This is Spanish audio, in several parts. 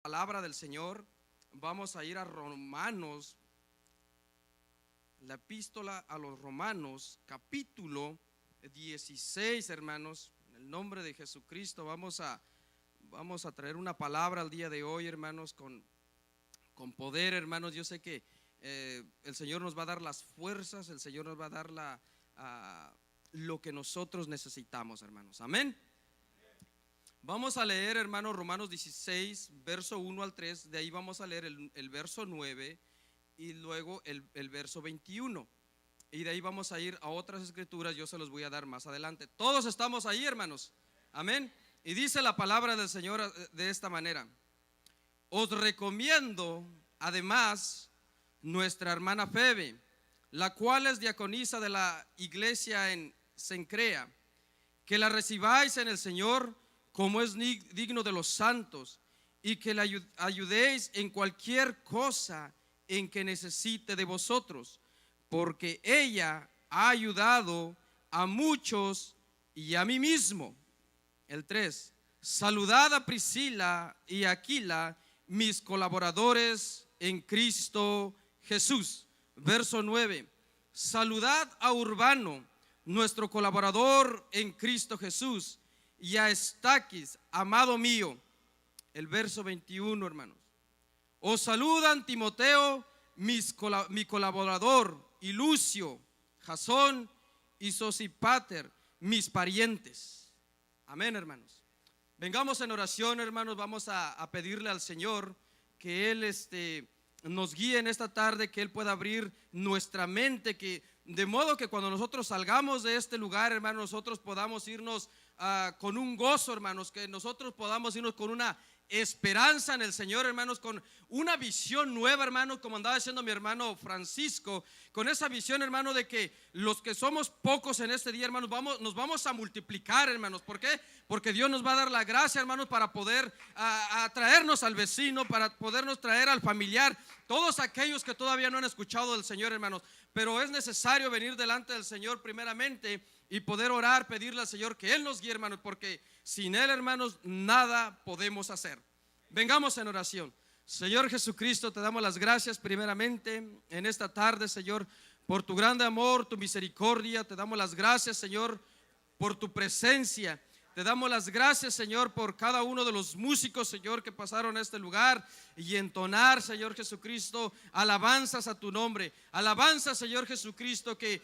Palabra del Señor. Vamos a ir a Romanos, la epístola a los Romanos, capítulo 16, hermanos. En el nombre de Jesucristo vamos a traer una palabra al día de hoy, hermanos, con poder, hermanos. Yo sé que el Señor nos va a dar las fuerzas, el Señor nos va a dar lo que nosotros necesitamos, hermanos. Amén. Vamos a leer, hermanos, Romanos 16, verso 1 al 3. De ahí vamos a leer el verso 9 y luego el verso 21. Y de ahí vamos a ir a otras escrituras. Yo se los voy a dar más adelante. Todos estamos ahí, hermanos. Amén. Y dice la palabra del Señor de esta manera: os recomiendo además nuestra hermana Febe, la cual es diaconisa de la iglesia en Cencrea, que la recibáis en el Señor como es digno de los santos, y que le ayudéis en cualquier cosa en que necesite de vosotros, porque ella ha ayudado a muchos y a mí mismo. El 3: saludad a Priscila y Aquila, mis colaboradores en Cristo Jesús. Verso 9: saludad a Urbano, nuestro colaborador en Cristo Jesús, y a Estaquis, amado mío. El verso 21, hermanos: os saludan Timoteo, mi colaborador, y Lucio, Jasón y Sosipater, mis parientes. Amén, hermanos. Vengamos en oración, hermanos. Vamos a pedirle al Señor que Él nos guíe en esta tarde, que Él pueda abrir nuestra mente, que de modo que cuando nosotros salgamos de este lugar, hermanos, nosotros podamos irnos con un gozo, hermanos, que nosotros podamos irnos con una esperanza en el Señor, hermanos, con una visión nueva, hermanos, como andaba diciendo mi hermano Francisco, con esa visión, hermano, de que los que somos pocos en este día, hermanos, nos vamos a multiplicar, hermanos. ¿Por qué? Porque Dios nos va a dar la gracia, hermanos, para poder atraernos al vecino, para podernos traer al familiar, todos aquellos que todavía no han escuchado del Señor, hermanos. Pero es necesario venir delante del Señor primeramente y poder orar, pedirle al Señor que Él nos guíe, hermanos, porque sin Él, hermanos, nada podemos hacer. Vengamos en oración. Señor Jesucristo, te damos las gracias primeramente en esta tarde, Señor, por tu grande amor, tu misericordia. Te damos las gracias, Señor, por tu presencia. Te damos las gracias, Señor, por cada uno de los músicos, Señor, que pasaron a este lugar y entonar, Señor Jesucristo, alabanzas a tu nombre. Alabanzas, Señor Jesucristo, que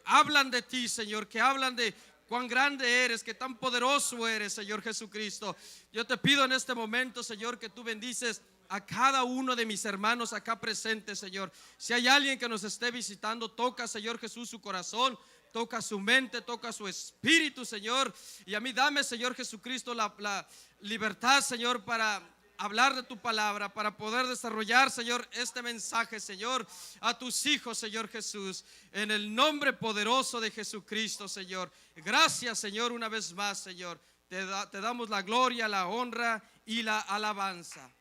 hablan de ti, Señor, que hablan de cuán grande eres, que tan poderoso eres, Señor Jesucristo. Yo te pido en este momento, Señor, que tú bendices a cada uno de mis hermanos acá presentes, Señor. Si hay alguien que nos esté visitando, toca, Señor Jesús, su corazón, toca su mente, toca su espíritu, Señor. Y a mí dame, Señor Jesucristo, la libertad, Señor, para hablar de tu palabra, para poder desarrollar, Señor, este mensaje, Señor, a tus hijos, Señor Jesús, en el nombre poderoso de Jesucristo, Señor. Gracias, Señor, una vez más, Señor. Te damos la gloria, la honra y la alabanza.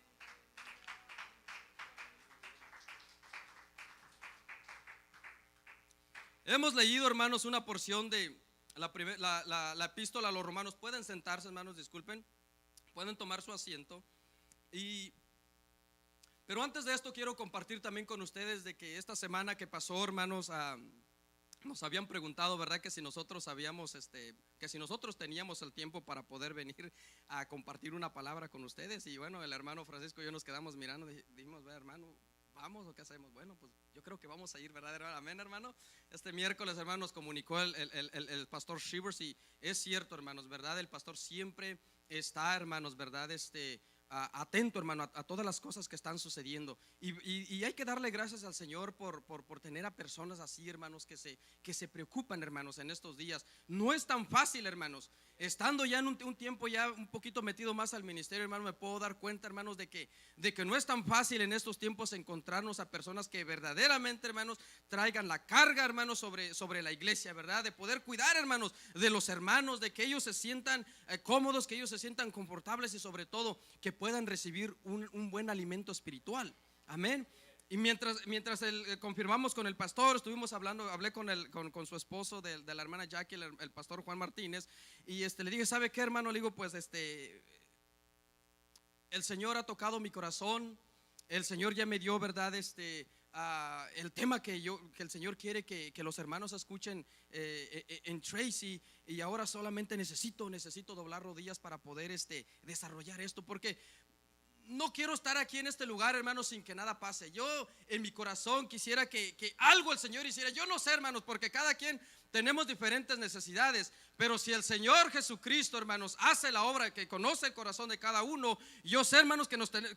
Hemos leído, hermanos, una porción de la epístola a los Romanos. Pueden sentarse, hermanos, disculpen. Pueden tomar su asiento. Pero antes de esto quiero compartir también con ustedes de que esta semana que pasó, hermanos, nos habían preguntado, ¿verdad? Que si nosotros sabíamos, que si nosotros teníamos el tiempo para poder venir a compartir una palabra con ustedes. Y bueno, el hermano Francisco y yo nos quedamos mirando, dijimos, ¿verdad, hermano? ¿Vamos o qué hacemos? Bueno, pues yo creo que vamos a ir, ¿verdad, hermano? Amén, hermano. Este miércoles, hermano, nos comunicó el pastor Shivers, y es cierto, hermanos, ¿verdad? El pastor siempre está, hermanos, ¿verdad? Atento, hermano, a todas las cosas que están sucediendo, y hay que darle gracias al Señor por tener a personas así, hermanos, que se preocupan, hermanos, en estos días. No es tan fácil, hermanos. Estando ya en un tiempo ya un poquito metido más al ministerio, hermano, me puedo dar cuenta, hermanos, de que no es tan fácil en estos tiempos encontrarnos a personas que verdaderamente, hermanos, traigan la carga, hermanos, sobre la iglesia, ¿verdad? De poder cuidar, hermanos, de los hermanos, de que ellos se sientan cómodos, que ellos se sientan confortables, y sobre todo que puedan recibir un buen alimento espiritual. Amén. Y mientras confirmamos con el pastor, estuvimos hablé con su esposo de la hermana Jackie, el pastor Juan Martínez, y le dije, ¿sabe qué, hermano? Le digo, pues el Señor ha tocado mi corazón. El Señor ya me dio, ¿verdad? El tema que el Señor quiere que los hermanos escuchen en Tracy. Y ahora solamente necesito doblar rodillas para poder desarrollar esto, porque no quiero estar aquí en este lugar, hermanos, sin que nada pase. Yo en mi corazón quisiera que algo el Señor hiciera. Yo no sé, hermanos, porque cada quien tenemos diferentes necesidades, pero si el Señor Jesucristo, hermanos, hace la obra, que conoce el corazón de cada uno, yo sé, hermanos, que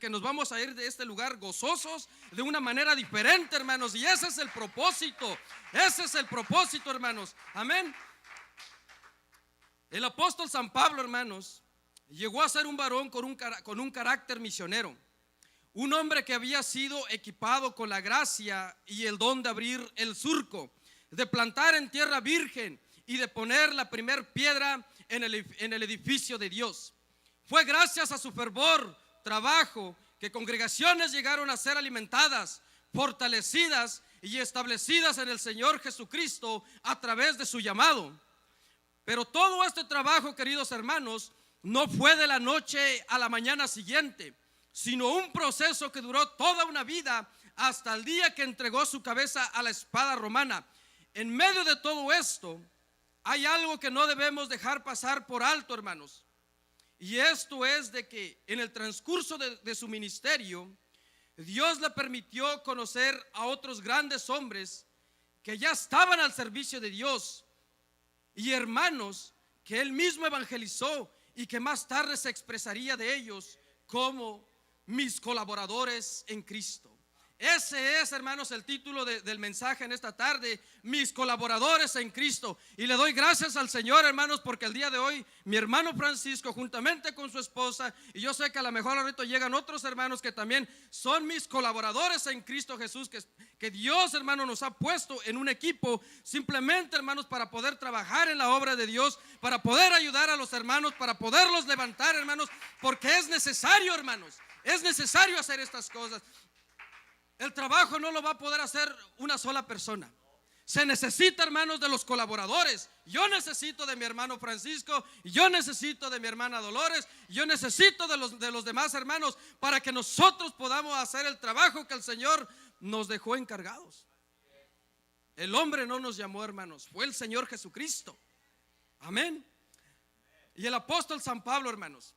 nos vamos a ir de este lugar gozosos de una manera diferente, hermanos. Y ese es el propósito. Ese es el propósito, hermanos. Amén. El apóstol San Pablo, hermanos, llegó a ser un varón con un carácter misionero, un hombre que había sido equipado con la gracia y el don de abrir el surco, de plantar en tierra virgen y de poner la primer piedra en el edificio de Dios. Fue gracias a su fervor, trabajo, que congregaciones llegaron a ser alimentadas, fortalecidas y establecidas en el Señor Jesucristo a través de su llamado. Pero todo este trabajo, queridos hermanos, no fue de la noche a la mañana siguiente, sino un proceso que duró toda una vida, hasta el día que entregó su cabeza a la espada romana. En medio de todo esto hay algo que no debemos dejar pasar por alto, hermanos, y esto es de que en el transcurso de su ministerio, Dios le permitió conocer a otros grandes hombres que ya estaban al servicio de Dios, y hermanos que él mismo evangelizó y que más tarde se expresaría de ellos como mis colaboradores en Cristo. Ese es, hermanos, el título del mensaje en esta tarde: mis colaboradores en Cristo. Y le doy gracias al Señor, hermanos, porque el día de hoy mi hermano Francisco, juntamente con su esposa, y yo sé que a lo mejor ahorita llegan otros hermanos que también son mis colaboradores en Cristo Jesús, que Dios, hermano, nos ha puesto en un equipo simplemente, hermanos, para poder trabajar en la obra de Dios, para poder ayudar a los hermanos, para poderlos levantar, hermanos, porque es necesario, hermanos, es necesario hacer estas cosas. El trabajo no lo va a poder hacer una sola persona. Se necesita, hermanos, de los colaboradores. Yo necesito de mi hermano Francisco, yo necesito de mi hermana Dolores, yo necesito de los demás hermanos, para que nosotros podamos hacer el trabajo que el Señor nos dejó encargados. El hombre no nos llamó, hermanos, fue el Señor Jesucristo. Amén. Y el apóstol San Pablo, hermanos,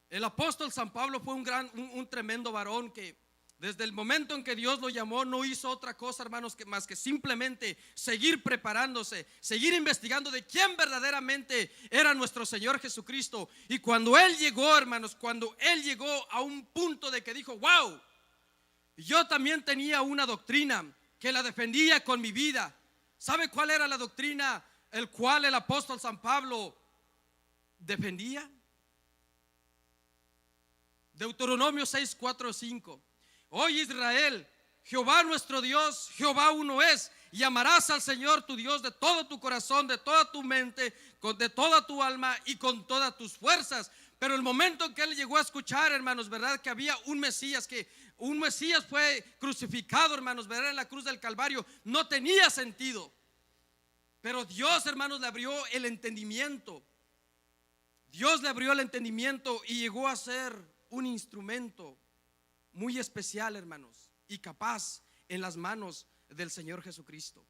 el apóstol San Pablo fue un tremendo varón que desde el momento en que Dios lo llamó no hizo otra cosa, hermanos, más que simplemente seguir preparándose, seguir investigando de quién verdaderamente era nuestro Señor Jesucristo. Y cuando él llegó, hermanos, cuando él llegó a un punto de que dijo: wow, yo también tenía una doctrina que la defendía con mi vida. ¿Sabe cuál era la doctrina el cual el apóstol San Pablo defendía? Deuteronomio 6, 4, 5. Oye Israel, Jehová nuestro Dios, Jehová uno es, y amarás al Señor tu Dios de todo tu corazón, de toda tu mente, de toda tu alma y con todas tus fuerzas. Pero el momento en que él llegó a escuchar, hermanos, verdad, que había un Mesías, que un Mesías fue crucificado, hermanos, verdad, en la cruz del Calvario, no tenía sentido. Pero Dios, hermanos, le abrió el entendimiento. Dios le abrió el entendimiento y llegó a ser un instrumento muy especial, hermanos, y capaz en las manos del Señor Jesucristo.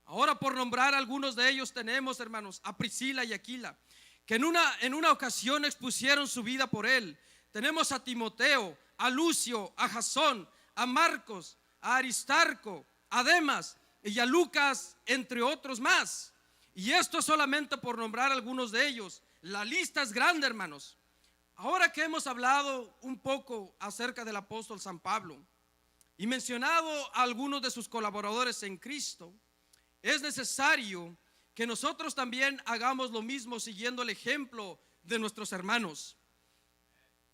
Ahora, por nombrar algunos de ellos, tenemos, hermanos, a Priscila y Aquila, que en una ocasión expusieron su vida por él. Tenemos a Timoteo, a Lucio, a Jasón, a Marcos, a Aristarco, a Demas y a Lucas, entre otros más. Y esto solamente por nombrar algunos de ellos. La lista es grande, hermanos. Ahora que hemos hablado un poco acerca del apóstol San Pablo y mencionado a algunos de sus colaboradores en Cristo, es necesario que nosotros también hagamos lo mismo siguiendo el ejemplo de nuestros hermanos.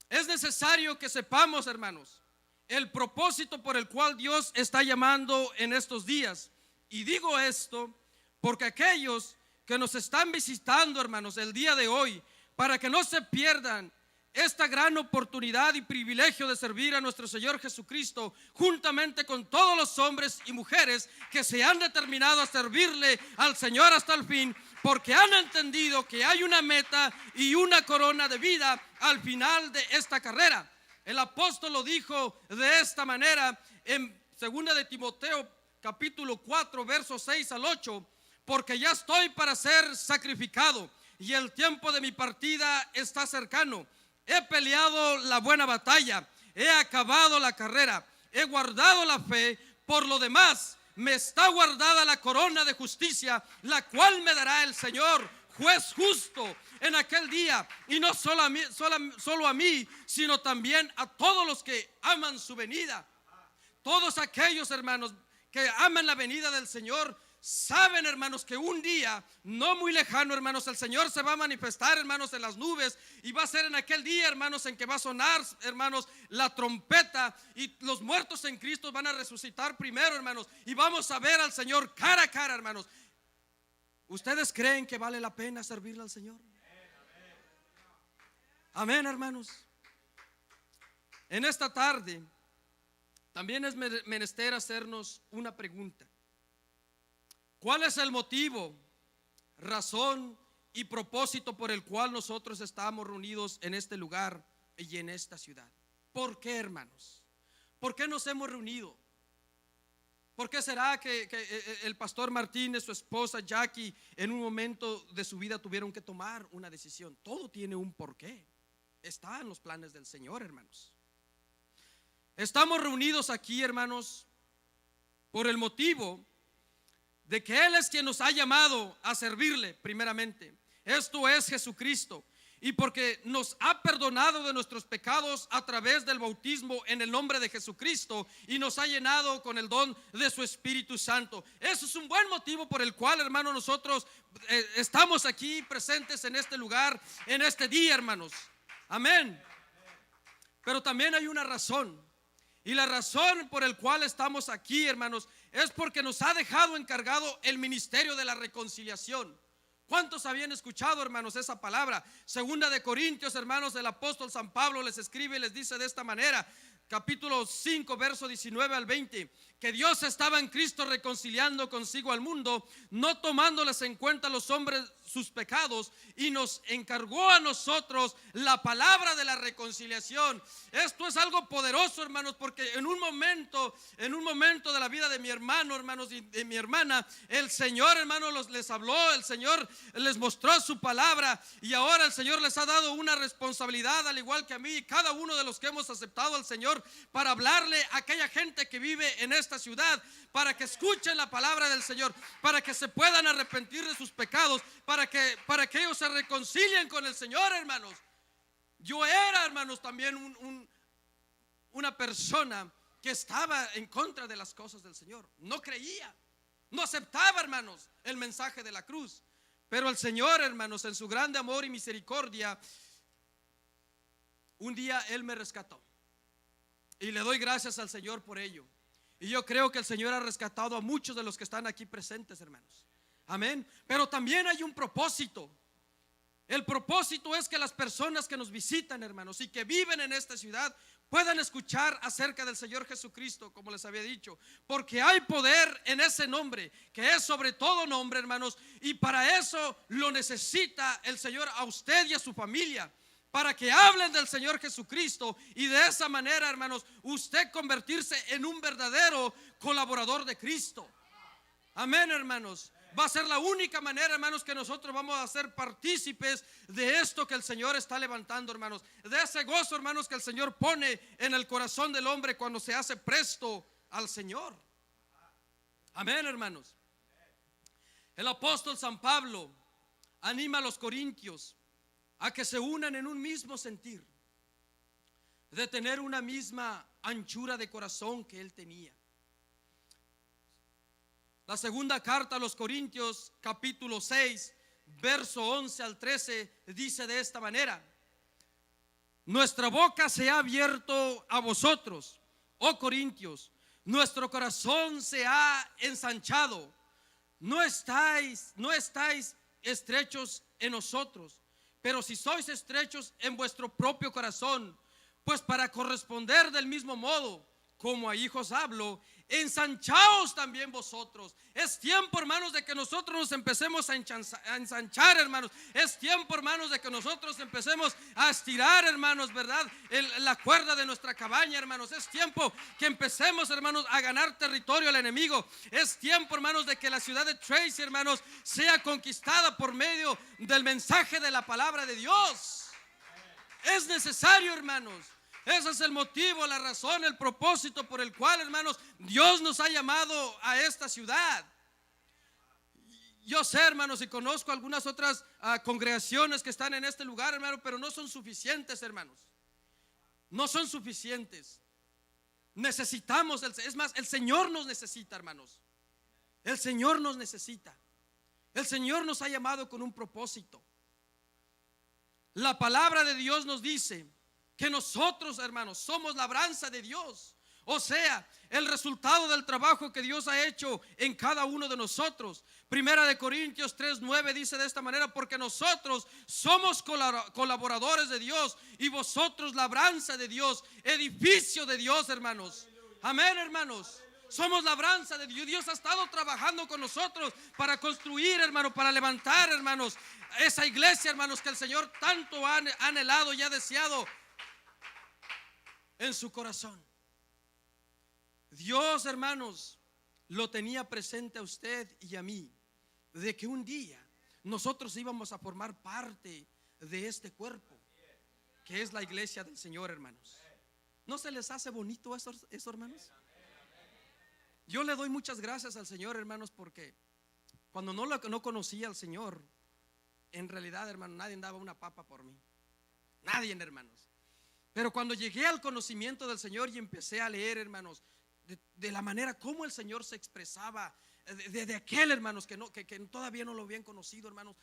Es necesario que sepamos, hermanos, el propósito por el cual Dios está llamando en estos días. Y digo esto porque aquellos que nos están visitando, hermanos, el día de hoy, para que no se pierdan esta gran oportunidad y privilegio de servir a nuestro Señor Jesucristo, juntamente con todos los hombres y mujeres que se han determinado a servirle al Señor hasta el fin, porque han entendido que hay una meta y una corona de vida al final de esta carrera. El apóstol lo dijo de esta manera en 2 de Timoteo capítulo 4 versos 6 al 8: porque ya estoy para ser sacrificado y el tiempo de mi partida está cercano. He peleado la buena batalla, he acabado la carrera, he guardado la fe. Por lo demás, me está guardada la corona de justicia, la cual me dará el Señor, juez justo, en aquel día, y no solo a mí, sino también a todos los que aman su venida. Todos aquellos, hermanos, que aman la venida del Señor, saben, hermanos, que un día no muy lejano, hermanos, el Señor se va a manifestar, hermanos, en las nubes, y va a ser en aquel día, hermanos, en que va a sonar, hermanos, la trompeta, y los muertos en Cristo van a resucitar primero, hermanos, y vamos a ver al Señor cara a cara, hermanos. ¿Ustedes creen que vale la pena servirle al Señor? Amén, hermanos. En esta tarde también es menester hacernos una pregunta. ¿Cuál es el motivo, razón y propósito por el cual nosotros estamos reunidos en este lugar y en esta ciudad? ¿Por qué, hermanos? ¿Por qué nos hemos reunido? ¿Por qué será que el pastor Martínez, su esposa Jackie, en un momento de su vida tuvieron que tomar una decisión? Todo tiene un porqué. Está en los planes del Señor, hermanos. Estamos reunidos aquí, hermanos, por el motivo de que Él es quien nos ha llamado a servirle primeramente. Esto es Jesucristo. Y porque nos ha perdonado de nuestros pecados a través del bautismo en el nombre de Jesucristo, y nos ha llenado con el don de su Espíritu Santo. Eso es un buen motivo por el cual, hermanos, nosotros estamos aquí presentes en este lugar, en este día, hermanos. Amén. Pero también hay una razón. Y la razón por el cual estamos aquí, hermanos, es porque nos ha dejado encargado el ministerio de la reconciliación. ¿Cuántos habían escuchado, hermanos, esa palabra? 2 de Corintios, hermanos, el apóstol San Pablo les escribe y les dice de esta manera, capítulo 5, verso 19 al 20, que Dios estaba en Cristo reconciliando consigo al mundo, no tomándoles en cuenta a los hombres sus pecados, y nos encargó a nosotros la palabra de la reconciliación. Esto es algo poderoso, hermanos, porque en un momento de la vida de mi hermano, hermanos, y de mi hermana, el Señor, hermanos, les habló, el Señor les mostró su palabra, y ahora el Señor les ha dado una responsabilidad, al igual que a mí y cada uno de los que hemos aceptado al Señor, para hablarle a aquella gente que vive en esta ciudad, para que escuchen la palabra del Señor, para que se puedan arrepentir de sus pecados, para que ellos se reconcilien con el Señor, hermanos. Yo era, hermanos, también una persona que estaba en contra de las cosas del Señor. No creía, no aceptaba, hermanos, el mensaje de la cruz. Pero el Señor, hermanos, en su grande amor y misericordia, un día Él me rescató. Y le doy gracias al Señor por ello. Y yo creo que el Señor ha rescatado a muchos de los que están aquí presentes, hermanos. Amén. Pero también hay un propósito. El propósito es que las personas que nos visitan, hermanos, y que viven en esta ciudad, puedan escuchar acerca del Señor Jesucristo, como les había dicho. Porque hay poder en ese nombre, que es sobre todo nombre, hermanos. Y para eso lo necesita el Señor a usted y a su familia, para que hablen del Señor Jesucristo, y de esa manera, hermanos, usted convertirse en un verdadero colaborador de Cristo. Amén, hermanos. Va a ser la única manera, hermanos, que nosotros vamos a ser partícipes de esto que el Señor está levantando, hermanos. De ese gozo, hermanos, que el Señor pone en el corazón del hombre cuando se hace presto al Señor. Amén, hermanos. El apóstol San Pablo anima a los corintios a que se unan en un mismo sentir, de tener una misma anchura de corazón que él tenía. La segunda carta a los Corintios, capítulo 6, verso 11 al 13, dice de esta manera: nuestra boca se ha abierto a vosotros, oh Corintios, nuestro corazón se ha ensanchado, no estáis estrechos en nosotros, pero si sois estrechos en vuestro propio corazón, pues para corresponder del mismo modo, como a hijos hablo, ensanchaos también vosotros. Es tiempo, hermanos, de que nosotros nos empecemos a ensanchar, hermanos. Es tiempo, hermanos, de que nosotros empecemos a estirar, hermanos, ¿verdad? La cuerda de nuestra cabaña, hermanos. Es tiempo que empecemos, hermanos, a ganar territorio al enemigo. Es tiempo, hermanos, de que la ciudad de Tracy, hermanos, sea conquistada por medio del mensaje de la palabra de Dios. Es necesario, hermanos. Ese es el motivo, la razón, el propósito por el cual, hermanos, Dios nos ha llamado a esta ciudad. Yo sé, hermanos, y conozco algunas otras congregaciones que están en este lugar, hermanos, pero no son suficientes, hermanos. No son suficientes. Necesitamos, es más, el Señor nos necesita, hermanos. El Señor nos necesita. El Señor nos ha llamado con un propósito. La palabra de Dios nos dice que nosotros, hermanos, somos labranza de Dios. O sea, el resultado del trabajo que Dios ha hecho en cada uno de nosotros. Primera de Corintios 3:9 dice de esta manera: porque nosotros somos colaboradores de Dios y vosotros labranza de Dios, edificio de Dios, hermanos. Amén, hermanos. Somos labranza de Dios. Dios ha estado trabajando con nosotros para construir, hermanos, para levantar, hermanos, esa iglesia, hermanos, que el Señor tanto ha anhelado y ha deseado en su corazón. Dios, hermanos, lo tenía presente a usted y a mí, de que un día nosotros íbamos a formar parte de este cuerpo, que es la iglesia del Señor, hermanos. ¿No se les hace bonito eso, hermanos? Yo le doy muchas gracias al Señor, hermanos, porque cuando no conocía al Señor, en realidad, hermano, nadie daba una papa por mí. Nadie, hermanos. Pero cuando llegué al conocimiento del Señor y empecé a leer, hermanos, de la manera como el Señor se expresaba, de aquel, hermanos, que todavía no lo habían conocido, hermanos.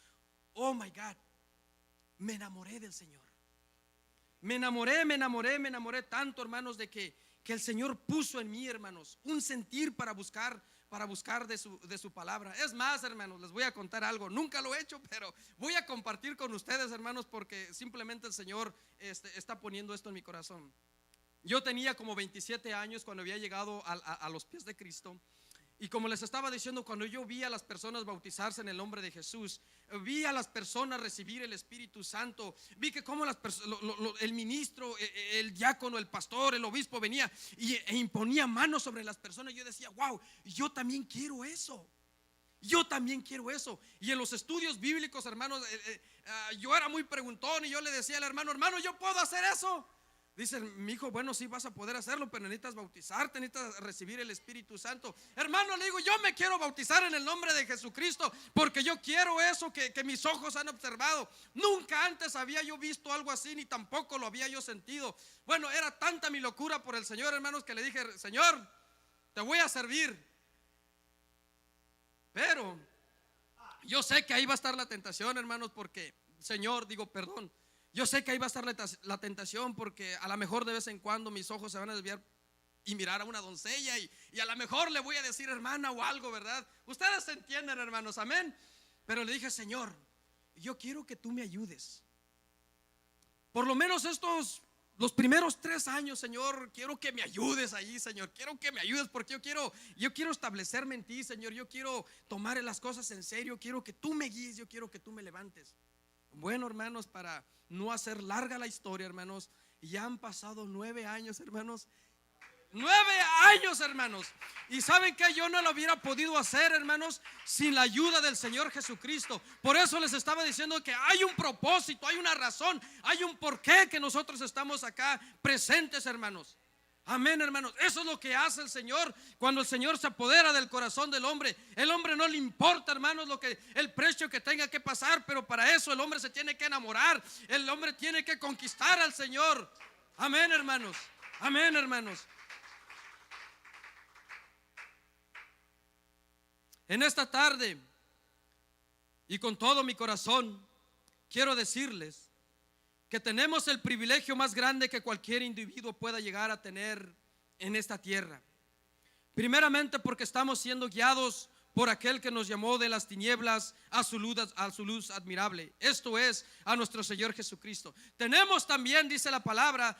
Oh my God, me enamoré del Señor. Me enamoré tanto, hermanos, de que el Señor puso en mí, hermanos, un sentir para buscar de su palabra. Es más, hermanos, les voy a contar algo. Nunca lo he hecho, pero voy a compartir con ustedes, hermanos, porque simplemente el Señor está poniendo esto en mi corazón. Yo tenía como 27 años cuando había llegado a los pies de Cristo. Y como les estaba diciendo, cuando yo vi a las personas bautizarse en el nombre de Jesús, vi a las personas recibir el Espíritu Santo, vi que como el ministro, el diácono, el pastor, el obispo venía e imponía manos sobre las personas. Yo decía, wow, yo también quiero eso. Yo también quiero eso. Y en los estudios bíblicos, hermanos, yo era muy preguntón y yo le decía al hermano, ¿yo puedo hacer eso? Dice mi hijo, bueno, sí vas a poder hacerlo, pero necesitas bautizarte, necesitas recibir el Espíritu Santo. Hermano, le digo, yo me quiero bautizar en el nombre de Jesucristo, porque yo quiero eso que mis ojos han observado. Nunca antes había yo visto algo así, ni tampoco lo había yo sentido. Bueno, era tanta mi locura por el Señor, hermanos, que le dije, Señor, te voy a servir. Pero yo sé que ahí va a estar la tentación, hermanos, porque, Señor, digo, perdón. Yo sé que ahí va a estar la tentación, porque a lo mejor de vez en cuando mis ojos se van a desviar y mirar a una doncella y a lo mejor le voy a decir hermana o algo, ¿verdad? Ustedes se entienden, hermanos, amén. Pero le dije, Señor, yo quiero que tú me ayudes. Por lo menos los primeros 3 años, Señor, quiero que me ayudes allí, Señor. Quiero que me ayudes porque yo quiero establecerme en ti, Señor. Yo quiero tomar las cosas en serio. Quiero que tú me guíes, yo quiero que tú me levantes. Bueno, hermanos, para no hacer larga la historia, hermanos, ya han pasado 9 años, hermanos. 9 años, hermanos. Y saben que yo no lo hubiera podido hacer, hermanos, sin la ayuda del Señor Jesucristo. Por eso les estaba diciendo que hay un propósito, hay una razón, hay un porqué que nosotros estamos acá presentes, hermanos. Amén, hermanos. Eso es lo que hace el Señor cuando el Señor se apodera del corazón del hombre. El hombre no le importa, hermanos, el precio que tenga que pasar, pero para eso el hombre se tiene que enamorar. El hombre tiene que conquistar al Señor. Amén, hermanos. Amén, hermanos. En esta tarde y con todo mi corazón quiero decirles que tenemos el privilegio más grande que cualquier individuo pueda llegar a tener en esta tierra. Primeramente porque estamos siendo guiados por aquel que nos llamó de las tinieblas a su luz admirable. Esto es, a nuestro Señor Jesucristo. Tenemos también, dice la palabra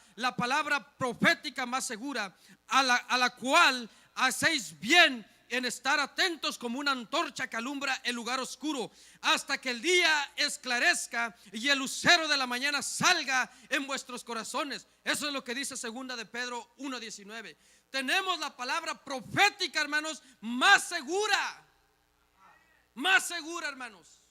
profética más segura, a la cual hacéis bien en estar atentos como una antorcha que alumbra el lugar oscuro, hasta que el día esclarezca y el lucero de la mañana salga en vuestros corazones. Eso es lo que dice segunda de Pedro 1:19. Tenemos la palabra profética, hermanos, más segura, hermanos.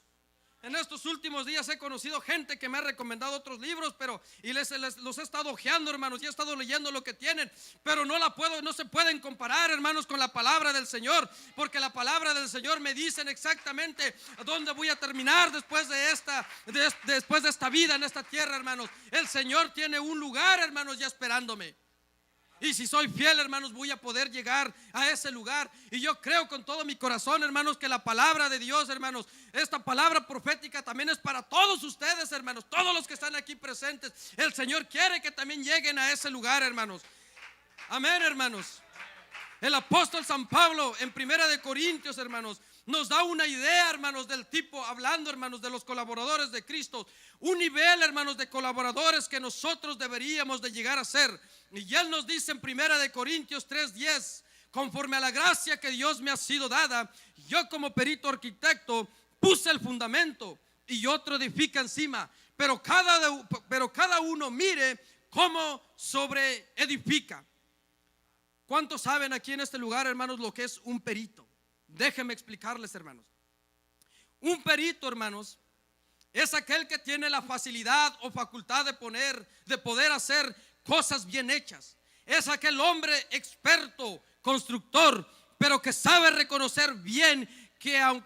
En estos últimos días he conocido gente que me ha recomendado otros libros, y los he estado hojeando, hermanos, y he estado leyendo lo que tienen, pero no se pueden comparar, hermanos, con la palabra del Señor, porque la palabra del Señor me dicen exactamente dónde voy a terminar después de esta vida en esta tierra, hermanos. El Señor tiene un lugar, hermanos, ya esperándome. Y si soy fiel, hermanos, voy a poder llegar a ese lugar. Y yo creo con todo mi corazón, hermanos, que la palabra de Dios, hermanos, esta palabra profética también es para todos ustedes, hermanos, todos los que están aquí presentes. El Señor quiere que también lleguen a ese lugar, hermanos. Amén, hermanos. El apóstol San Pablo en Primera de Corintios, hermanos, nos da una idea, hermanos, del tipo, hablando, hermanos, de los colaboradores de Cristo, un nivel, hermanos, de colaboradores que nosotros deberíamos de llegar a ser. Y él nos dice en Primera de Corintios 3:10: conforme a la gracia que Dios me ha sido dada, yo como perito arquitecto puse el fundamento y otro edifica encima, pero cada uno mire cómo sobre edifica. ¿Cuántos saben aquí en este lugar, hermanos, lo que es un perito? Déjenme explicarles, hermanos. Un perito, hermanos, es aquel que tiene la facilidad o facultad de poder hacer cosas bien hechas. Es aquel hombre experto, constructor, pero que sabe reconocer bien que aunque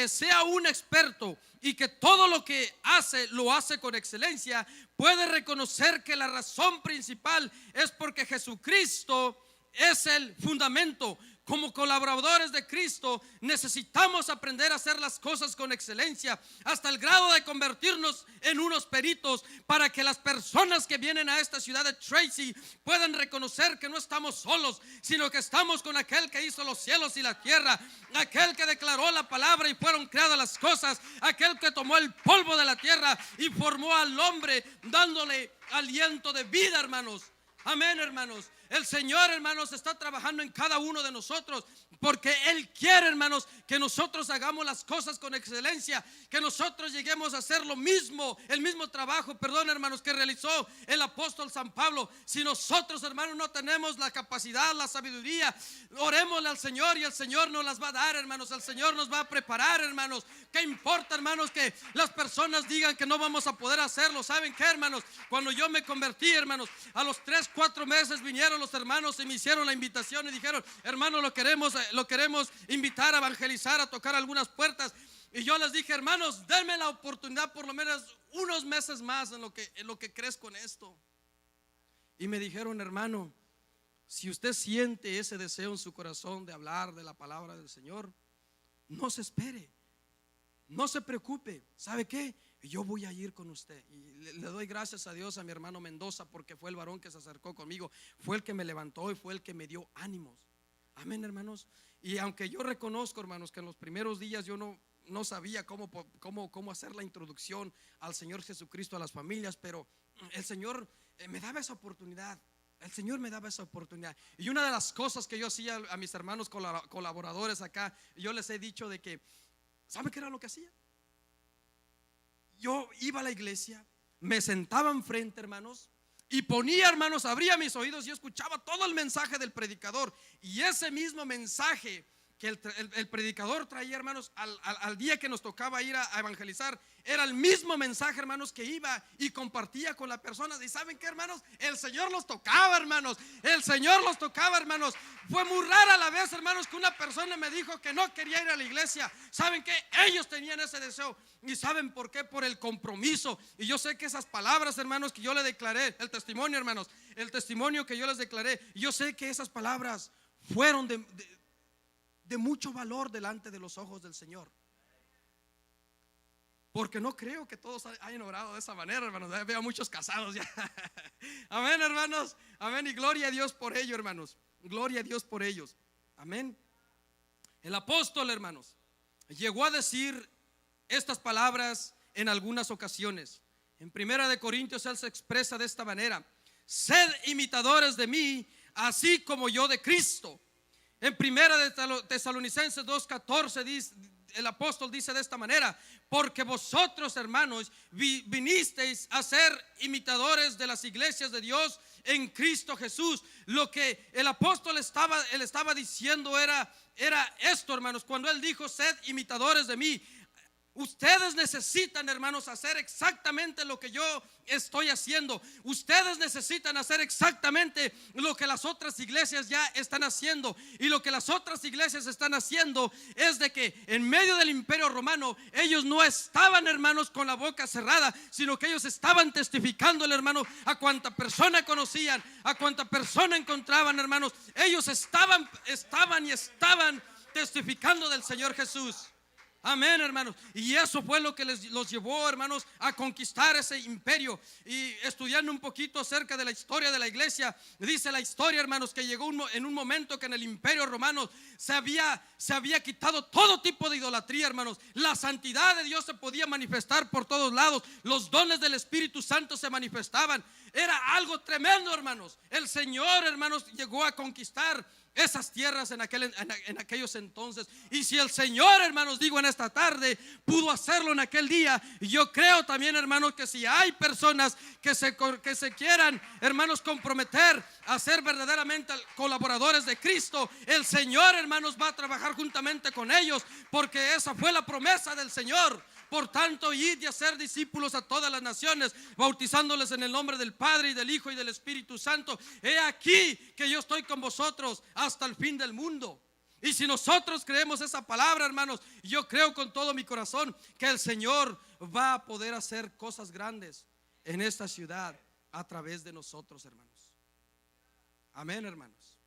sea un experto y que todo lo que hace lo hace con excelencia, puede reconocer que la razón principal es porque Jesucristo es el fundamento. Como colaboradores de Cristo necesitamos aprender a hacer las cosas con excelencia, hasta el grado de convertirnos en unos peritos, para que las personas que vienen a esta ciudad de Tracy puedan reconocer que no estamos solos, sino que estamos con aquel que hizo los cielos y la tierra, aquel que declaró la palabra y fueron creadas las cosas, aquel que tomó el polvo de la tierra y formó al hombre dándole aliento de vida, hermanos. Amén, hermanos. El Señor, hermanos, está trabajando en cada uno de nosotros, porque Él quiere, hermanos, que nosotros hagamos las cosas con excelencia, que nosotros lleguemos a hacer el mismo trabajo, hermanos, que realizó el apóstol San Pablo. Si nosotros, hermanos, no tenemos la capacidad, la sabiduría, orémosle al Señor y el Señor nos las va a dar, hermanos. El Señor nos va a preparar, hermanos. ¿Qué importa, hermanos, que las personas digan que no vamos a poder hacerlo? ¿Saben qué, hermanos? Cuando yo me convertí, hermanos, a los 3-4 meses vinieron los hermanos y me hicieron la invitación y dijeron: hermano, lo queremos invitar a evangelizar, a tocar algunas puertas. Y yo les dije: hermanos, denme la oportunidad por lo menos unos meses más en lo que crezco en esto. Y me dijeron: hermano, si usted siente ese deseo en su corazón de hablar de la palabra del Señor, no se espere, no se preocupe. ¿Sabe qué? Yo voy a ir con usted. Y le doy gracias a Dios, a mi hermano Mendoza, porque fue el varón que se acercó conmigo, fue el que me levantó y fue el que me dio ánimos. Amén, hermanos. Y aunque yo reconozco, hermanos, que en los primeros días yo no sabía cómo hacer la introducción al Señor Jesucristo a las familias, pero el Señor me daba esa oportunidad. El Señor me daba esa oportunidad. Y una de las cosas que yo hacía a mis hermanos colaboradores acá, yo les he dicho de que, ¿saben qué era lo que hacía? Yo iba a la iglesia, me sentaba enfrente, hermanos, y ponía, hermanos, abría mis oídos y escuchaba todo el mensaje del predicador. Y ese mismo mensaje que el predicador traía, hermanos, al día que nos tocaba ir a evangelizar, era el mismo mensaje, hermanos, que iba y compartía con las personas. Y ¿saben qué, hermanos? El Señor los tocaba, hermanos. El Señor los tocaba, hermanos. Fue muy rara la vez, hermanos, que una persona me dijo que no quería ir a la iglesia. ¿Saben qué? Ellos tenían ese deseo. ¿Y saben por qué? Por el compromiso. Y yo sé que esas palabras, hermanos, que yo le declaré, el testimonio, hermanos, el testimonio que yo les declaré, yo sé que esas palabras fueron de mucho valor delante de los ojos del Señor. Porque no creo que todos hayan orado de esa manera, hermanos. Veo a muchos casados ya. Amén, hermanos. Amén, y gloria a Dios por ello, hermanos. Gloria a Dios por ellos. Amén. El apóstol, hermanos, llegó a decir estas palabras en algunas ocasiones. En Primera de Corintios él se expresa de esta manera: sed imitadores de mí, así como yo de Cristo. En Primera de Tesalonicenses 2:14 dice, el apóstol dice de esta manera: porque vosotros, hermanos, vinisteis a ser imitadores de las iglesias de Dios en Cristo Jesús. Lo que el apóstol estaba diciendo era esto, hermanos, cuando él dijo: sed imitadores de mí. Ustedes necesitan, hermanos, hacer exactamente lo que yo estoy haciendo. Ustedes necesitan hacer exactamente lo que las otras iglesias ya están haciendo. Y lo que las otras iglesias están haciendo es de que en medio del imperio romano ellos no estaban, hermanos, con la boca cerrada, sino que ellos estaban testificándole, hermanos, a cuanta persona conocían, a cuanta persona encontraban, hermanos. Ellos estaban testificando del Señor Jesús. Amén, hermanos. Y eso fue lo que los llevó, hermanos, a conquistar ese imperio. Y estudiando un poquito acerca de la historia de la iglesia, dice la historia, hermanos, que llegó en un momento que en el imperio romano se había quitado todo tipo de idolatría, hermanos. La santidad de Dios se podía manifestar por todos lados. Los dones del Espíritu Santo se manifestaban. Era algo tremendo, hermanos. El Señor, hermanos, llegó a conquistar esas tierras en aquellos entonces. Y si el Señor, hermanos, digo en esta tarde, pudo hacerlo en aquel día, yo creo también, hermanos, que si hay personas que se quieran, hermanos, comprometer a ser verdaderamente colaboradores de Cristo, el Señor, hermanos, va a trabajar juntamente con ellos, porque esa fue la promesa del Señor. Por tanto, id y hacer discípulos a todas las naciones, bautizándoles en el nombre del Padre y del Hijo y del Espíritu Santo. He aquí que yo estoy con vosotros hasta el fin del mundo. Y si nosotros creemos esa palabra, hermanos, yo creo con todo mi corazón que el Señor va a poder hacer cosas grandes en esta ciudad a través de nosotros, hermanos. Amén, hermanos.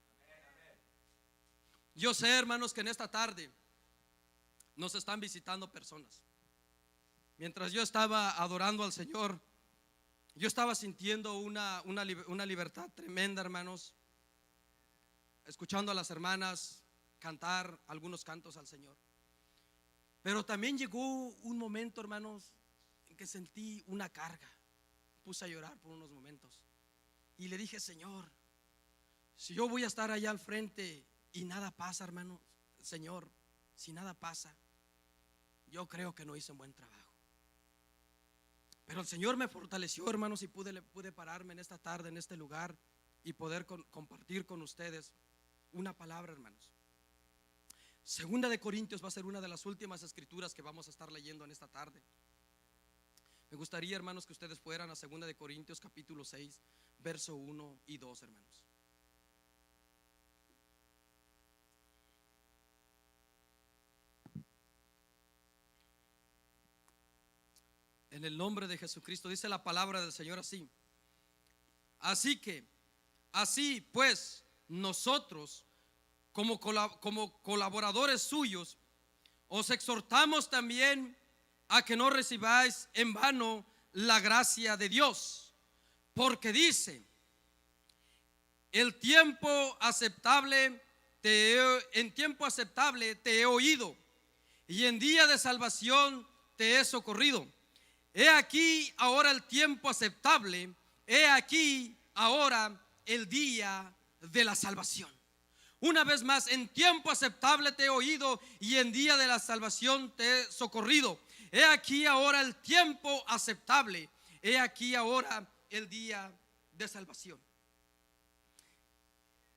Yo sé, hermanos, que en esta tarde nos están visitando personas. Mientras yo estaba adorando al Señor, yo estaba sintiendo una libertad tremenda, hermanos, escuchando a las hermanas cantar algunos cantos al Señor. Pero también llegó un momento, hermanos, en que sentí una carga. Puse a llorar por unos momentos y le dije: Señor, si yo voy a estar allá al frente y nada pasa, hermanos, Señor, si nada pasa, yo creo que no hice un buen trabajo. Pero el Señor me fortaleció, hermanos, y pude pararme en esta tarde, en este lugar, y poder compartir con ustedes una palabra, hermanos. Segunda de Corintios va a ser una de las últimas escrituras que vamos a estar leyendo en esta tarde. Me gustaría, hermanos, que ustedes fueran a Segunda de Corintios capítulo 6, verso 1 y 2, hermanos. En el nombre de Jesucristo dice la palabra del Señor así: así pues, nosotros como colaboradores suyos os exhortamos también a que no recibáis en vano la gracia de Dios, porque dice: en tiempo aceptable te he oído, y en día de salvación te he socorrido. He aquí ahora el tiempo aceptable, he aquí ahora el día de la salvación. Una vez más: en tiempo aceptable te he oído, y en día de la salvación te he socorrido. He aquí ahora el tiempo aceptable, he aquí ahora el día de salvación.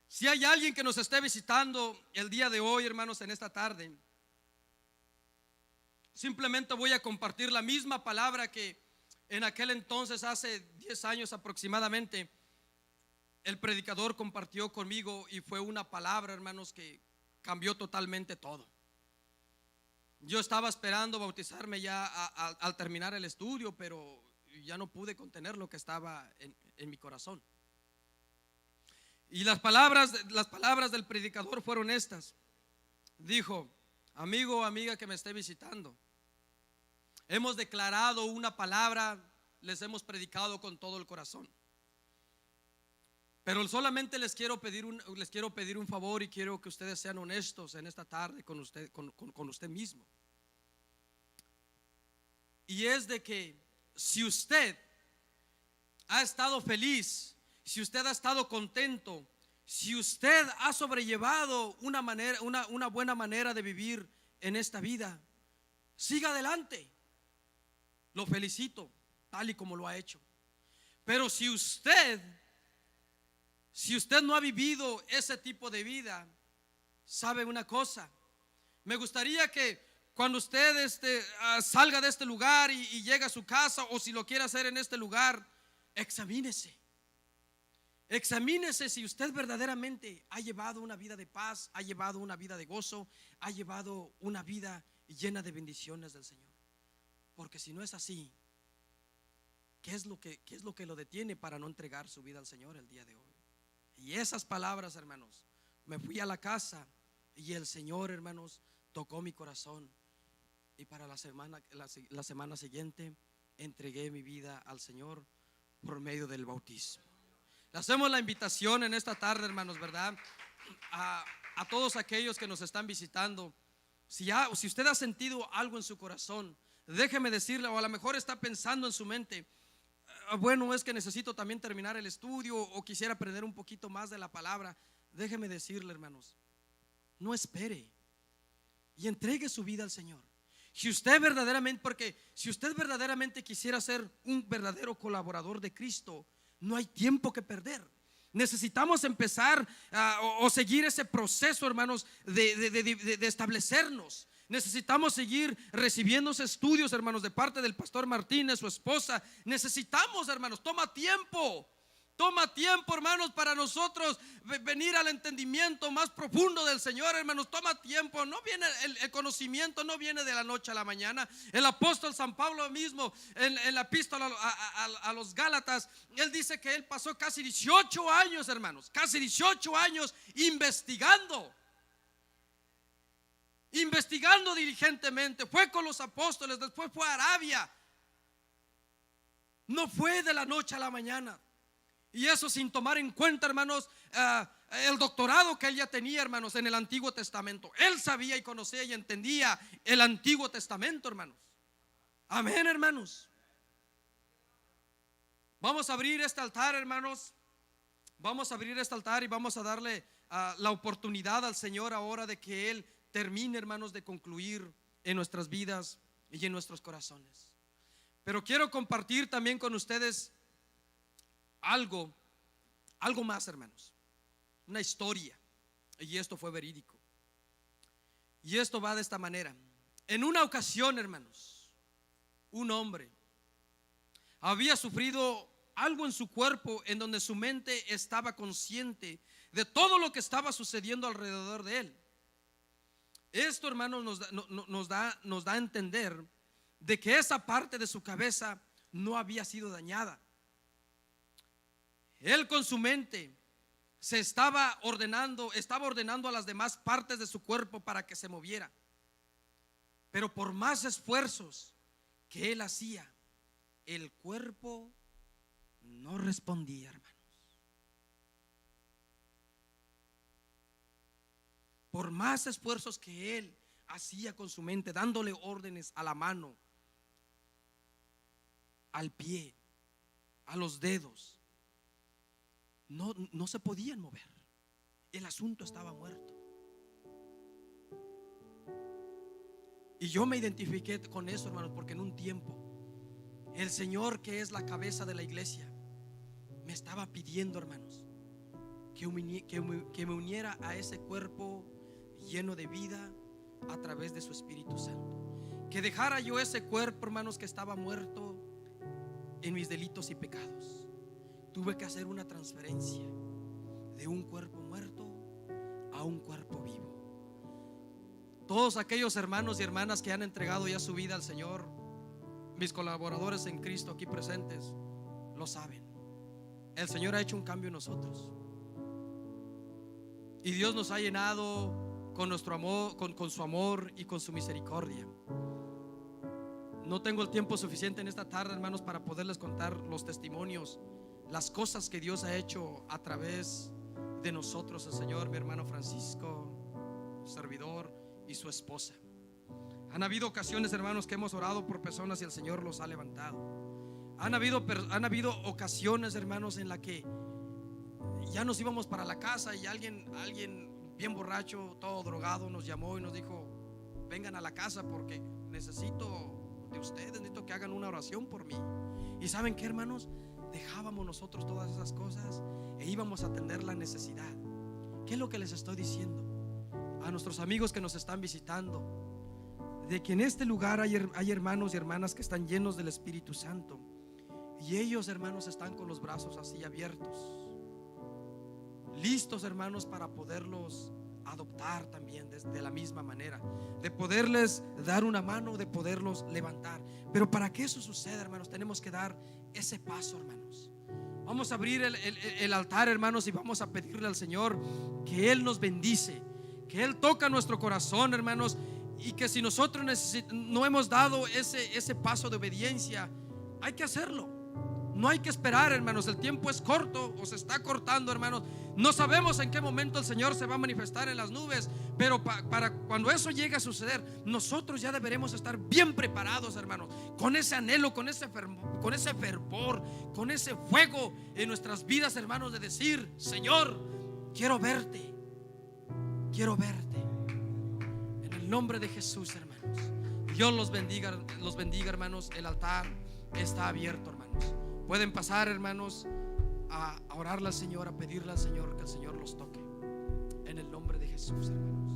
Si hay alguien que nos esté visitando el día de hoy, hermanos, en esta tarde, simplemente voy a compartir la misma palabra que en aquel entonces, hace 10 años aproximadamente, el predicador compartió conmigo, y fue una palabra, hermanos, que cambió totalmente todo. Yo estaba esperando bautizarme ya al terminar el estudio, pero ya no pude contener lo que estaba en mi corazón. Y las palabras del predicador fueron estas. Dijo: amigo o amiga que me esté visitando, hemos declarado una palabra, les hemos predicado con todo el corazón. Pero solamente les quiero pedir un favor, y quiero que ustedes sean honestos en esta tarde con usted mismo. Y es de que si usted ha estado feliz, si usted ha estado contento, si usted ha sobrellevado una buena manera de vivir en esta vida, siga adelante. Lo felicito, tal y como lo ha hecho. Pero si usted no ha vivido ese tipo de vida, sabe una cosa, me gustaría que cuando usted salga de este lugar y llegue a su casa, o si lo quiere hacer en este lugar, examínese si usted verdaderamente ha llevado una vida de paz, ha llevado una vida de gozo, ha llevado una vida llena de bendiciones del Señor. Porque si no es así, ¿qué es lo que lo detiene para no entregar su vida al Señor el día de hoy? Y esas palabras, hermanos, me fui a la casa y el Señor, hermanos, tocó mi corazón. Y para la semana siguiente entregué mi vida al Señor por medio del bautismo. Le hacemos la invitación en esta tarde, hermanos, ¿verdad? A todos aquellos que nos están visitando. Si usted ha sentido algo en su corazón, déjeme decirle, o a lo mejor está pensando en su mente, bueno, es que necesito también terminar el estudio, o quisiera aprender un poquito más de la palabra. Déjeme decirle, hermanos, no espere y entregue su vida al Señor. Si usted verdaderamente quisiera ser un verdadero colaborador de Cristo, no hay tiempo que perder. Necesitamos empezar o seguir ese proceso, hermanos, de establecernos. Necesitamos seguir recibiendo estudios, hermanos, de parte del pastor Martínez, su esposa. Necesitamos, hermanos, toma tiempo, hermanos, para nosotros venir al entendimiento más profundo del Señor, hermanos. Toma tiempo. No viene el conocimiento, no viene de la noche a la mañana. El apóstol San Pablo mismo, en la epístola a los Gálatas, él dice que él pasó casi 18 años, hermanos, casi 18 años investigando diligentemente. Fue con los apóstoles, después fue a Arabia. No fue de la noche a la mañana. Y eso sin tomar en cuenta, hermanos, el doctorado que él ya tenía, hermanos, en el Antiguo Testamento. Él sabía y conocía y entendía el Antiguo Testamento, hermanos. Amén, hermanos. Vamos a abrir este altar, hermanos. Vamos a abrir este altar y vamos a darle la oportunidad al Señor ahora de que Él termine, hermanos, de concluir en nuestras vidas y en nuestros corazones. Pero quiero compartir también con ustedes algo más, hermanos. Una historia. Y esto fue verídico. Y esto va de esta manera. En una ocasión, hermanos, un hombre había sufrido algo en su cuerpo en donde su mente estaba consciente de todo lo que estaba sucediendo alrededor de él. Esto, hermanos, nos da a entender de que esa parte de su cabeza no había sido dañada. Él con su mente estaba ordenando a las demás partes de su cuerpo para que se moviera. Pero por más esfuerzos que él hacía, el cuerpo no respondía, hermanos. Por más esfuerzos que él hacía con su mente, dándole órdenes a la mano, al pie, a los dedos, no se podían mover. El asunto estaba muerto. Y yo me identifiqué con eso, hermanos, porque en un tiempo el Señor, que es la cabeza de la iglesia, me estaba pidiendo, hermanos, que me uniera a ese cuerpo lleno de vida a través de su Espíritu Santo. Que dejara yo ese cuerpo, hermanos, que estaba muerto en mis delitos y pecados. Tuve que hacer una transferencia de un cuerpo muerto a un cuerpo vivo. Todos aquellos hermanos y hermanas que han entregado ya su vida al Señor, mis colaboradores en Cristo aquí presentes, lo saben. El Señor ha hecho un cambio en nosotros. Y Dios nos ha llenado con nuestro amor, con su amor y con su misericordia. No tengo el tiempo suficiente en esta tarde, hermanos, para poderles contar los testimonios, las cosas que Dios ha hecho a través de nosotros, el Señor, mi hermano Francisco, servidor, y su esposa. Han habido ocasiones, hermanos, que hemos orado por personas y el Señor los ha levantado. Han habido ocasiones, hermanos, en la que ya nos íbamos para la casa y alguien bien borracho, todo drogado, nos llamó y nos dijo: vengan a la casa porque necesito de ustedes, necesito que hagan una oración por mí. Y ¿saben qué, hermanos? Dejábamos nosotros todas esas cosas e íbamos a atender la necesidad. ¿Qué es lo que les estoy diciendo a nuestros amigos que nos están visitando? De que en este lugar hay hermanos y hermanas que están llenos del Espíritu Santo, y ellos, hermanos, están con los brazos así abiertos, listos, hermanos, para poderlos adoptar también de la misma manera, de poderles dar una mano, de poderlos levantar. Pero para que eso suceda, hermanos, tenemos que dar ese paso, hermanos. Vamos a abrir el altar, hermanos, y vamos a pedirle al Señor que Él nos bendice, que Él toca nuestro corazón, hermanos, y que si nosotros no hemos dado ese paso de obediencia, hay que hacerlo. No hay que esperar, hermanos. El tiempo es corto, o se está cortando, hermanos. No sabemos en qué momento el Señor se va a manifestar en las nubes, pero para cuando eso llegue a suceder, nosotros ya deberemos estar bien preparados, hermanos, con ese anhelo, con ese fervor, con ese fuego en nuestras vidas, hermanos, de decir: Señor, quiero verte, quiero verte. En el nombre de Jesús, hermanos. Dios los bendiga, hermanos. El altar está abierto, hermanos. Pueden pasar, hermanos, a orarle al Señor, a pedirle al Señor que el Señor los toque. En el nombre de Jesús, hermanos.